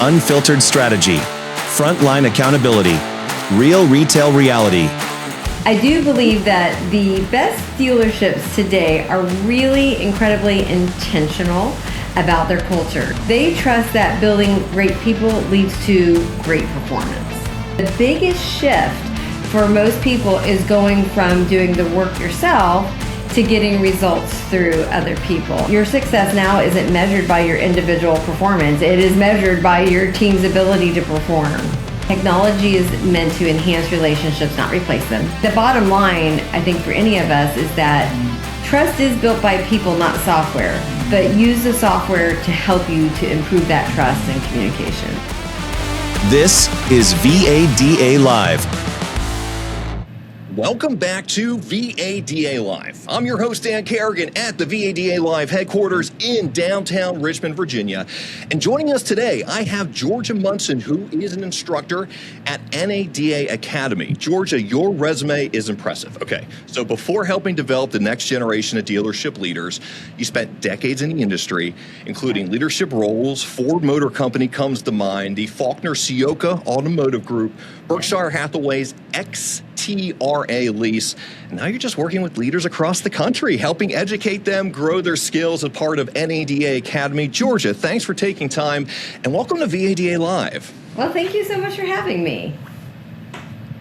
Unfiltered strategy, frontline accountability, real retail reality. I do believe that the best dealerships today are really incredibly intentional about their culture. They trust that building great people leads to great performance. The biggest shift for most people is going from doing the work yourself to getting results through other people. Your success now isn't measured by your individual performance. It is measured by your team's ability to perform. Technology is meant to enhance relationships, not replace them. The bottom line, I think, for any of us is that trust is built by people, not software, but use the software to help you to improve that trust and communication. This is VADA Live. Welcome back to VADA Live. I'm your host, Dan Carrigan, at the VADA Live headquarters in downtown Richmond, Virginia. And joining us today, I have Georgia Munson, who is an instructor at NADA Academy. Georgia, your resume is impressive. Okay, so before helping develop the next generation of dealership leaders, you spent decades in the industry, including leadership roles. Ford Motor Company comes to mind, the Faulkner Ciocca Automotive Group, Berkshire Hathaway's XTRA Lease. And now you're just working with leaders across the country, helping educate them, grow their skills as part of NADA Academy. Georgia, thanks for taking time, and welcome to VADA Live. Well, thank you so much for having me.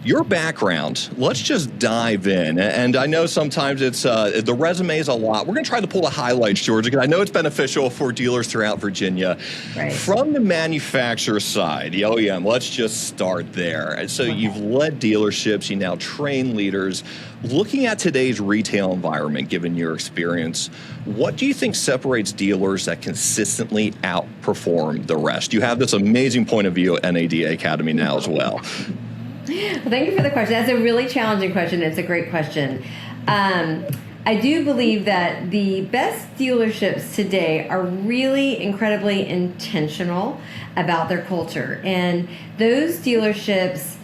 Your background, let's just dive in. And I know sometimes it's the resume is a lot. We're going to try to pull the highlights, Georgia, because I know it's beneficial for dealers throughout Virginia. Right. From the manufacturer side, the OEM, let's just start there. And so You've led dealerships, you now train leaders. Looking at today's retail environment, given your experience, what do you think separates dealers that consistently outperform the rest? You have this amazing point of view at NADA Academy now as well. Well, thank you for the question. That's a really challenging question. It's a great question. I do believe that the best dealerships today are really incredibly intentional about their culture. And those dealerships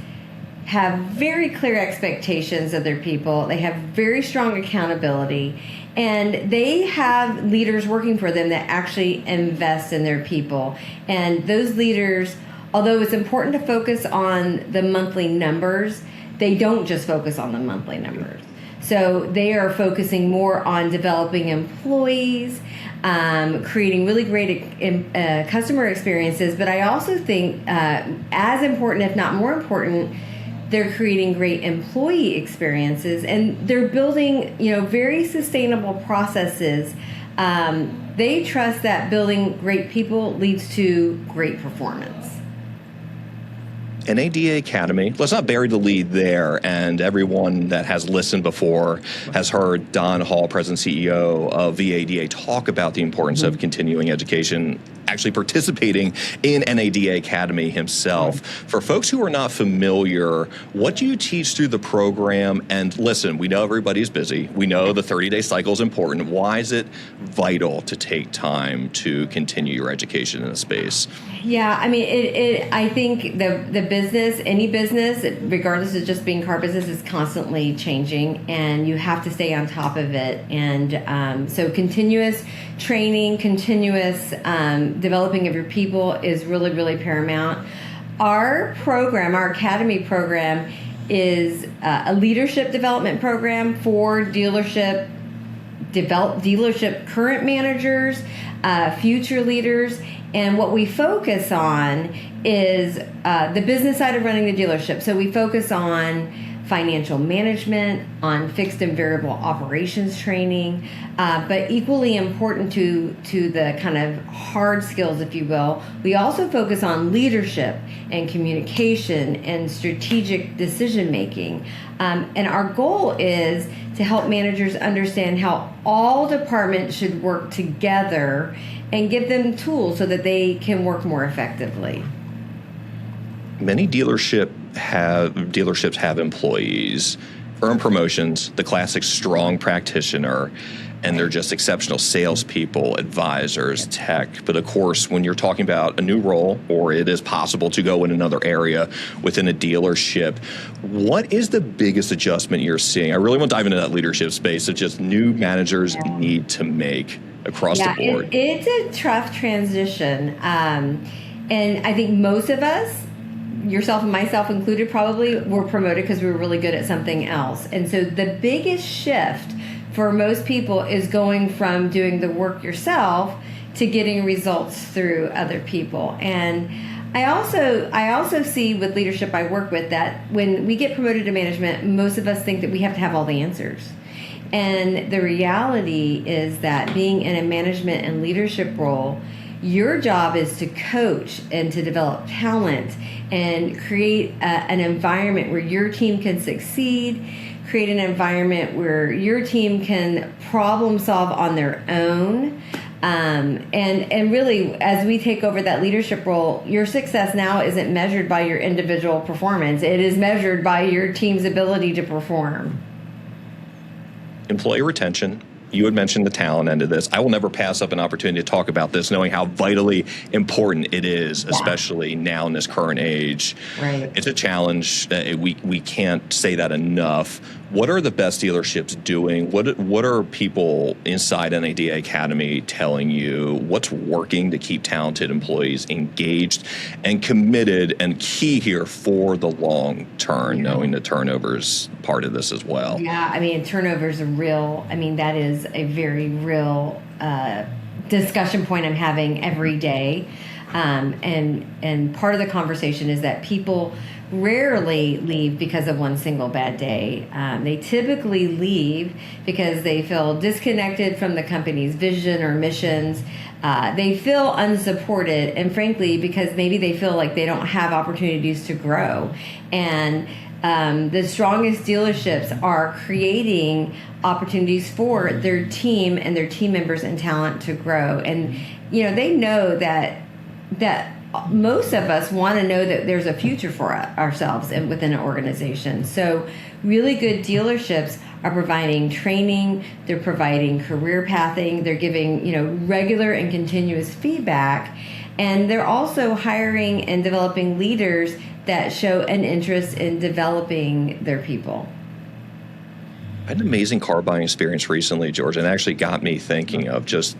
have very clear expectations of their people. They have very strong accountability. And they have leaders working for them that actually invest in their people. And those leaders, although it's important to focus on the monthly numbers, they don't just focus on the monthly numbers. So they are focusing more on developing employees, creating really great customer experiences. But I also think as important, if not more important, they're creating great employee experiences, and they're building, very sustainable processes. They trust that building great people leads to great performance. NADA Academy, let's not bury the lead there, and everyone that has listened before has heard Don Hall, President and CEO of VADA, talk about the importance of continuing education, actually participating in NADA Academy himself. For folks who are not familiar, what do you teach through the program? And listen, we know everybody's busy. We know the 30-day cycle is important. Why is it vital to take time to continue your education in the space? Yeah, I mean, I think the business, any business, regardless of just being car business, is constantly changing, and you have to stay on top of it. And so continuous training, continuous developing of your people is really, really paramount. Our program, our Academy program, is a leadership development program for dealership current managers, future leaders. And what we focus on is the business side of running the dealership. So we focus on financial management, on fixed and variable operations training, but equally important to the kind of hard skills, if you will, we also focus on leadership and communication and strategic decision making. And our goal is to help managers understand how all departments should work together and give them tools so that they can work more effectively. Many dealerships have employees earn promotions, the classic strong practitioner, and they're just exceptional salespeople, advisors, tech. But of course, when you're talking about a new role, or it is possible to go in another area within a dealership, what is the biggest adjustment you're seeing? I really want to dive into that leadership space that just new managers need to make across the board. It's a tough transition. And I think most of us, yourself and myself included, probably were promoted because we were really good at something else. And so the biggest shift for most people is going from doing the work yourself to getting results through other people. And I also see with leadership I work with that when we get promoted to management, most of us think that we have to have all the answers. And the reality is that being in a management and leadership role, your job is to coach and to develop talent and create an environment where your team can succeed, create an environment where your team can problem solve on their own. And really, as we take over that leadership role, your success now isn't measured by your individual performance. It is measured by your team's ability to perform. Employee retention. You had mentioned the talent end of this. I will never pass up an opportunity to talk about this, knowing how vitally important it is, especially now in this current age. Right. It's a challenge. We can't say that enough. What are the best dealerships doing? What are people inside NADA Academy telling you? What's working to keep talented employees engaged and committed and key here for the long term, knowing the turnover's part of this as well? Yeah, I mean, turnover's that is a very real discussion point I'm having every day. And part of the conversation is that people rarely leave because of one single bad day. They typically leave because they feel disconnected from the company's vision or missions. They feel unsupported, and frankly, because maybe they feel like they don't have opportunities to grow. And the strongest dealerships are creating opportunities for their team and their team members and talent to grow. And they know that most of us want to know that there's a future for ourselves and within an organization. So really good dealerships are providing training, they're providing career pathing, they're giving regular and continuous feedback, and they're also hiring and developing leaders that show an interest in developing their people. I had an amazing car buying experience recently, George, and it actually got me thinking of just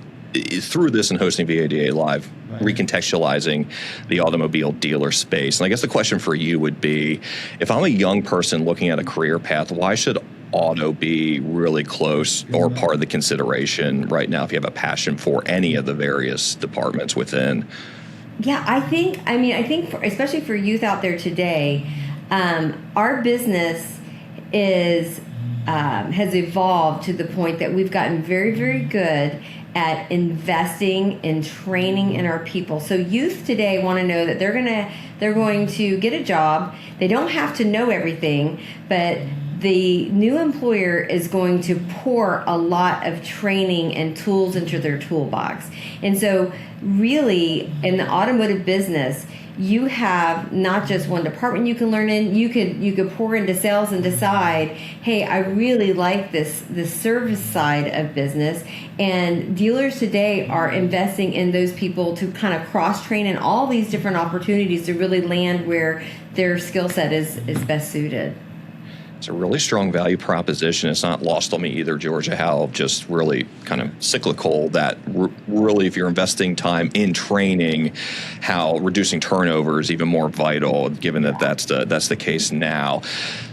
through this and hosting VADA Live, recontextualizing the automobile dealer space. And I guess the question for you would be, if I'm a young person looking at a career path, why should auto be really close or part of the consideration right now if you have a passion for any of the various departments within? Yeah, I think especially for youth out there today, our business has evolved to the point that we've gotten very, very good at investing in training in our people. So youth today want to know that they're going to get a job. They don't have to know everything, but the new employer is going to pour a lot of training and tools into their toolbox. And so really in the automotive business, you have not just one department you can learn in. You could pour into sales and decide, hey, I really like this service side of business. And dealers today are investing in those people to kind of cross-train in all these different opportunities to really land where their skill set is best suited. It's a really strong value proposition. It's not lost on me either, Georgia, how just really kind of cyclical that really, if you're investing time in training, how reducing turnover is even more vital, given that that's the case now.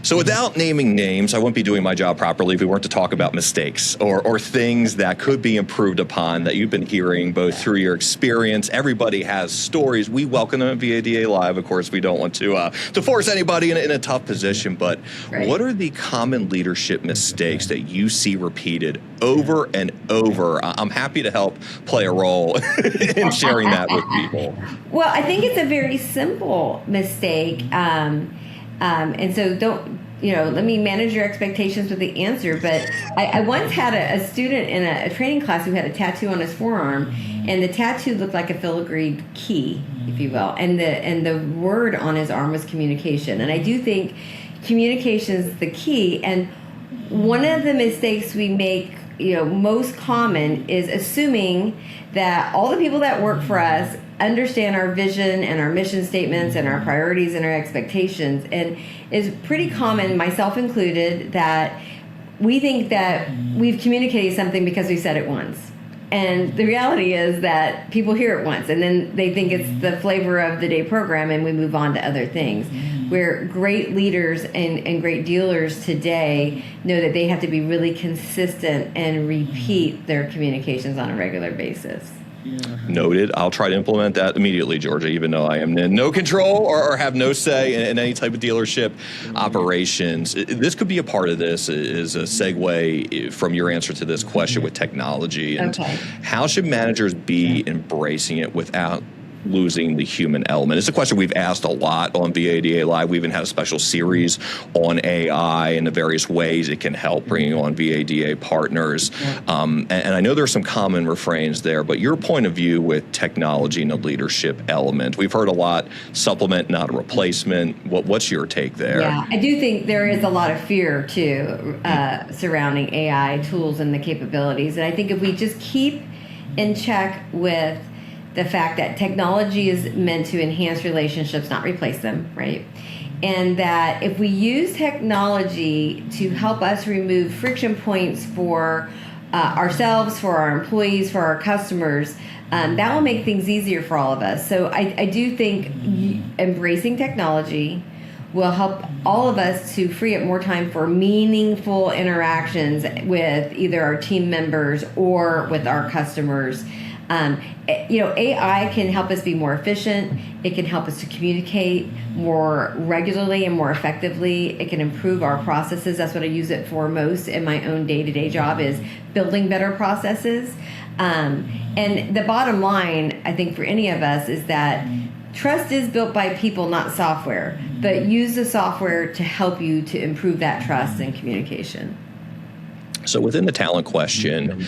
So without naming names, I wouldn't be doing my job properly if we weren't to talk about mistakes or things that could be improved upon that you've been hearing both through your experience. Everybody has stories. We welcome them at VADA Live. Of course, we don't want to force anybody in a tough position, but what are the common leadership mistakes that you see repeated over and over? I'm happy to help play a role in sharing that with people. Well, I think it's a very simple mistake. And so let me manage your expectations with the answer. But I once had a student in a training class who had a tattoo on his forearm, and the tattoo looked like a filigreed key, if you will. And the word on his arm was communication. And I do think communication is the key. And one of the mistakes we make, most common is assuming that all the people that work for us understand our vision and our mission statements and our priorities and our expectations. And it's pretty common, myself included, that we think that we've communicated something because we said it once. And the reality is that people hear it once and then they think it's the flavor of the day program and we move on to other things. Where great leaders and great dealers today know that they have to be really consistent and repeat their communications on a regular basis. Noted. I'll try to implement that immediately, Georgia, even though I am in no control or have no say in any type of dealership operations. This could be a part of this, is a segue from your answer to this question with technology. And how should managers be embracing it without losing the human element? It's a question we've asked a lot on VADA Live. We even had a special series on AI and the various ways it can help bringing on VADA partners. And I know there's some common refrains there, but your point of view with technology and the leadership element, we've heard a lot, supplement, not a replacement. What's your take there? Yeah, I do think there is a lot of fear, too, surrounding AI tools and the capabilities. And I think if we just keep in check with the fact that technology is meant to enhance relationships, not replace them, right? And that if we use technology to help us remove friction points for ourselves, for our employees, for our customers, that will make things easier for all of us. So I do think embracing technology will help all of us to free up more time for meaningful interactions with either our team members or with our customers. AI can help us be more efficient. It can help us to communicate more regularly and more effectively. It can improve our processes. That's what I use it for most in my own day-to-day job, is building better processes. And the bottom line, I think, for any of us is that trust is built by people, not software. But use the software to help you to improve that trust and communication. So within the talent question,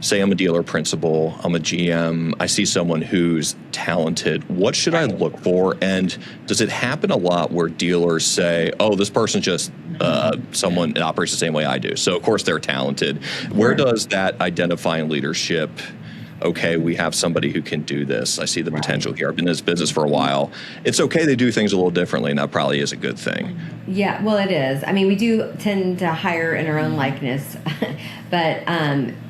say I'm a dealer principal, I'm a GM, I see someone who's talented. What should I look for? And does it happen a lot where dealers say, oh, this person just someone that operates the same way I do, so of course they're talented. Where does that identifying leadership, okay, we have somebody who can do this, I see the potential here, I've been in this business for a while, it's okay they do things a little differently, and that probably is a good thing. Yeah, well, it is. I mean, we do tend to hire in our own likeness, but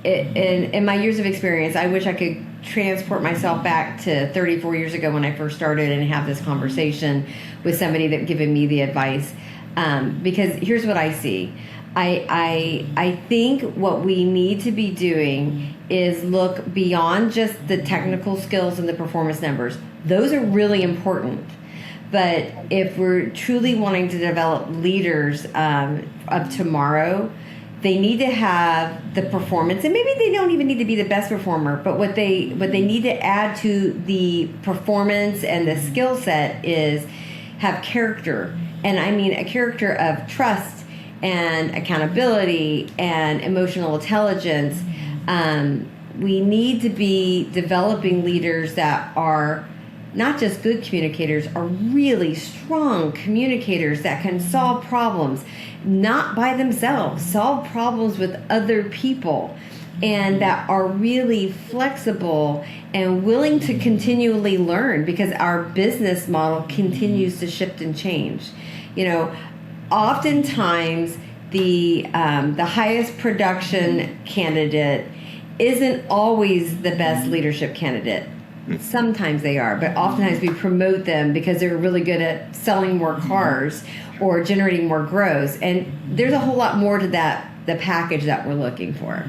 in my years of experience, I wish I could transport myself back to 34 years ago when I first started and have this conversation with somebody that given me the advice, because here's what I see. I think what we need to be doing is look beyond just the technical skills and the performance numbers. Those are really important. But if we're truly wanting to develop leaders of tomorrow, they need to have the performance, and maybe they don't even need to be the best performer, but what they need to add to the performance and the skill set is have character. And I mean a character of trust and accountability and emotional intelligence. We need to be developing leaders that are not just good communicators, are really strong communicators that can solve problems, not by themselves, solve problems with other people, and that are really flexible and willing to continually learn, because our business model continues to shift and change. You know, oftentimes the highest production candidate isn't always the best leadership candidate. Sometimes they are, but oftentimes we promote them because they're really good at selling more cars or generating more gross. And there's a whole lot more to that, the package that we're looking for.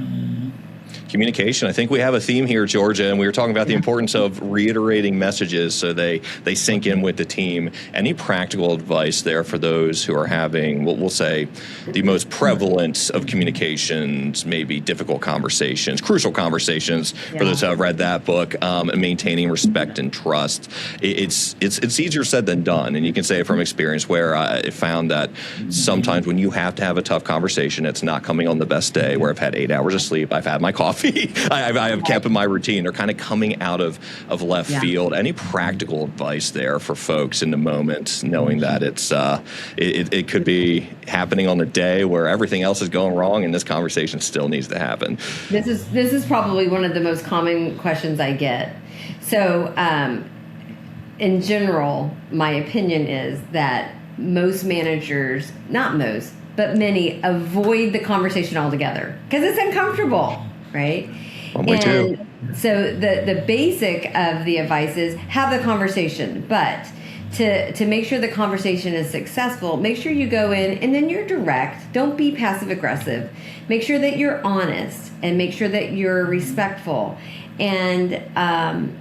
Communication. I think we have a theme here, Georgia, and we were talking about the importance of reiterating messages so they sink in with the team. Any practical advice there for those who are having, what we'll say, the most prevalent of communications, maybe difficult conversations, crucial conversations, for those who have read that book, and maintaining respect and trust. It's easier said than done, and you can say it from experience where I found that sometimes when you have to have a tough conversation, it's not coming on the best day, where I've had 8 hours of sleep, I've had my coffee, I have kept in my routine. They're kind of coming out of left field. Any practical advice there for folks in the moment, knowing that it could be happening on the day where everything else is going wrong and this conversation still needs to happen? This is probably one of the most common questions I get. So in general, my opinion is that most managers, not most, but many, avoid the conversation altogether because it's uncomfortable. Right? One way too. So the basic of the advice is have the conversation, but to make sure the conversation is successful, make sure you go in and then you're direct. Don't be passive aggressive. Make sure that you're honest and make sure that you're respectful. And hard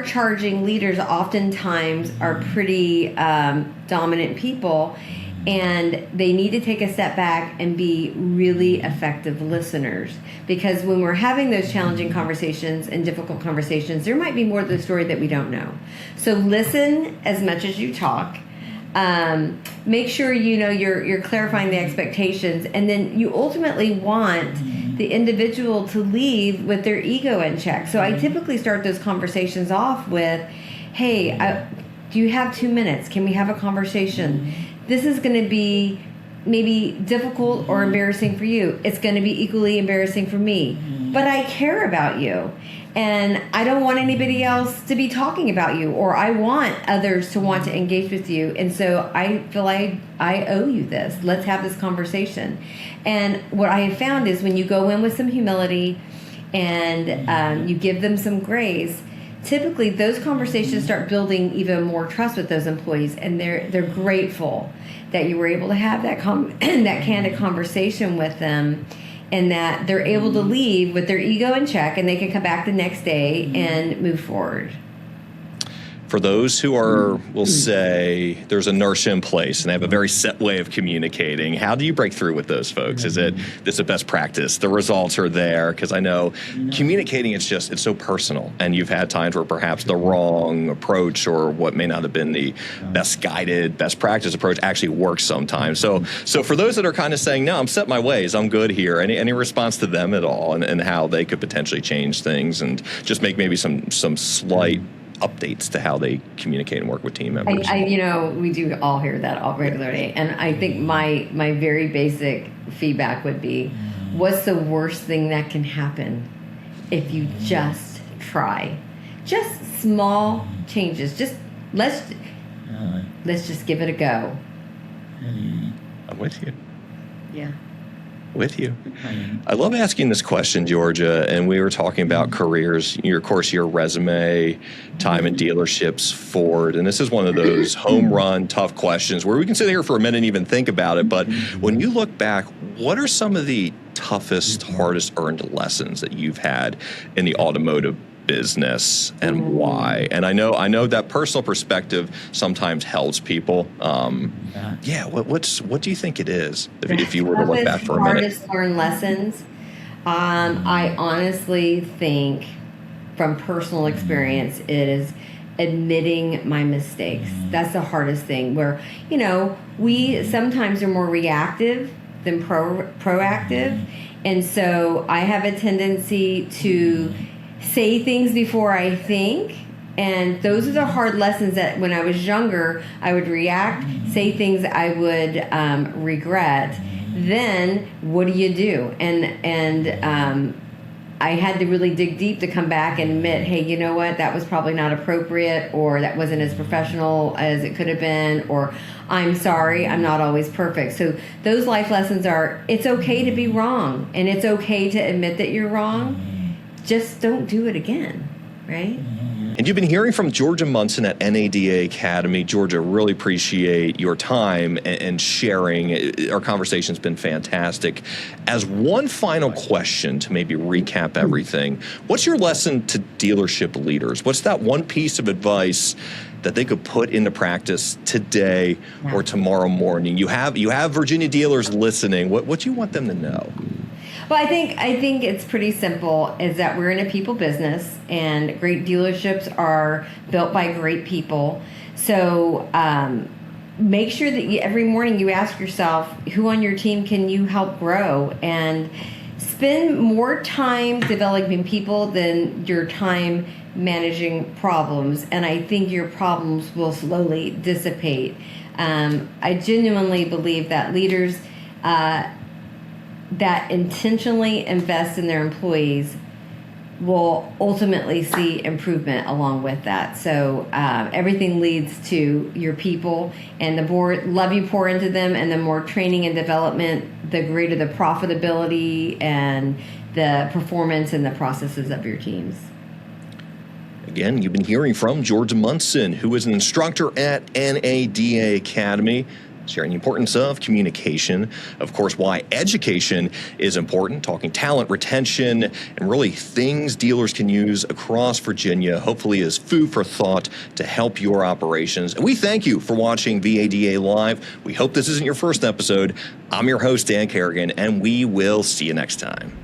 charging leaders oftentimes are pretty dominant people, and they need to take a step back and be really effective listeners, because when we're having those challenging conversations and difficult conversations, there might be more to the story that we don't know. So listen as much as you talk. Make sure you're clarifying the expectations, and then you ultimately want the individual to leave with their ego in check. So I typically start those conversations off with, hey, do you have 2 minutes? Can we have a conversation? This is going to be maybe difficult or embarrassing for you. It's going to be equally embarrassing for me. But I care about you. And I don't want anybody else to be talking about you, or I want others to want to engage with you. And so I feel I owe you this. Let's have this conversation. And what I have found is when you go in with some humility and you give them some grace, typically those conversations start building even more trust with those employees, and they're grateful that you were able to have that that candid conversation with them, and that they're able to leave with their ego in check, and they can come back the next day and move forward. For those who are, we'll say, there's inertia in place and they have a very set way of communicating, how do you break through with those folks? Is it this is a best practice? The results are there? Because I know communicating, it's so personal, and you've had times where perhaps the wrong approach or what may not have been the best guided, best practice approach actually works sometimes. So for those that are kind of saying, no, I'm set my ways, I'm good here, any response to them at all, and how they could potentially change things and just make maybe some slight updates to how they communicate and work with team members? We do all hear that all regularly, and I think my very basic feedback would be, what's the worst thing that can happen if you just try? Just small changes. Just let's just give it a go. I'm with you. Yeah. With you. I love asking this question, Georgia, and we were talking about careers, your resume, time in dealerships, Ford, and this is one of those home run, tough questions where we can sit here for a minute and even think about it, but when you look back, what are some of the toughest, hardest earned lessons that you've had in the automotive business, and why? And I know that personal perspective sometimes helps people. What do you think it is if you were to look back for a minute? Hardest learned lessons. I honestly think, from personal experience, it is admitting my mistakes. That's the hardest thing. Where we sometimes are more reactive than proactive, and so I have a tendency to say things before I think, and those are the hard lessons that when I was younger I would react, say things I would regret. Then what do? And I had to really dig deep to come back and admit, hey, you know what, that was probably not appropriate, or that wasn't as professional as it could have been, or I'm sorry, I'm not always perfect. So those life lessons are, it's okay to be wrong, and it's okay to admit that you're wrong. Just don't do it again, right? And you've been hearing from Georgia Munson at NADA Academy. Georgia, really appreciate your time and sharing. Our conversation's been fantastic. As one final question to maybe recap everything, what's your lesson to dealership leaders? What's that one piece of advice that they could put into practice today or tomorrow morning? You have Virginia dealers listening. What do you want them to know? Well, I think it's pretty simple, is that we're in a people business, and great dealerships are built by great people. So make sure that every morning you ask yourself, who on your team can you help grow? And spend more time developing people than your time managing problems. And I think your problems will slowly dissipate. I genuinely believe that leaders that intentionally invest in their employees will ultimately see improvement along with that. So everything leads to your people, and the more love you pour into them and the more training and development, the greater the profitability and the performance and the processes of your teams. Again, you've been hearing from Georgia Munson, who is an instructor at NADA Academy, sharing the importance of communication, of course, why education is important, talking talent retention, and really things dealers can use across Virginia, hopefully as food for thought to help your operations. And we thank you for watching VADA Live. We hope this isn't your first episode. I'm your host, Dan Carrigan, and we will see you next time.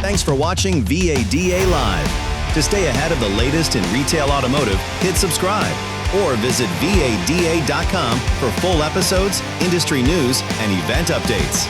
Thanks for watching VADA Live. To stay ahead of the latest in retail automotive, hit subscribe or visit VADA.com for full episodes, industry news, and event updates.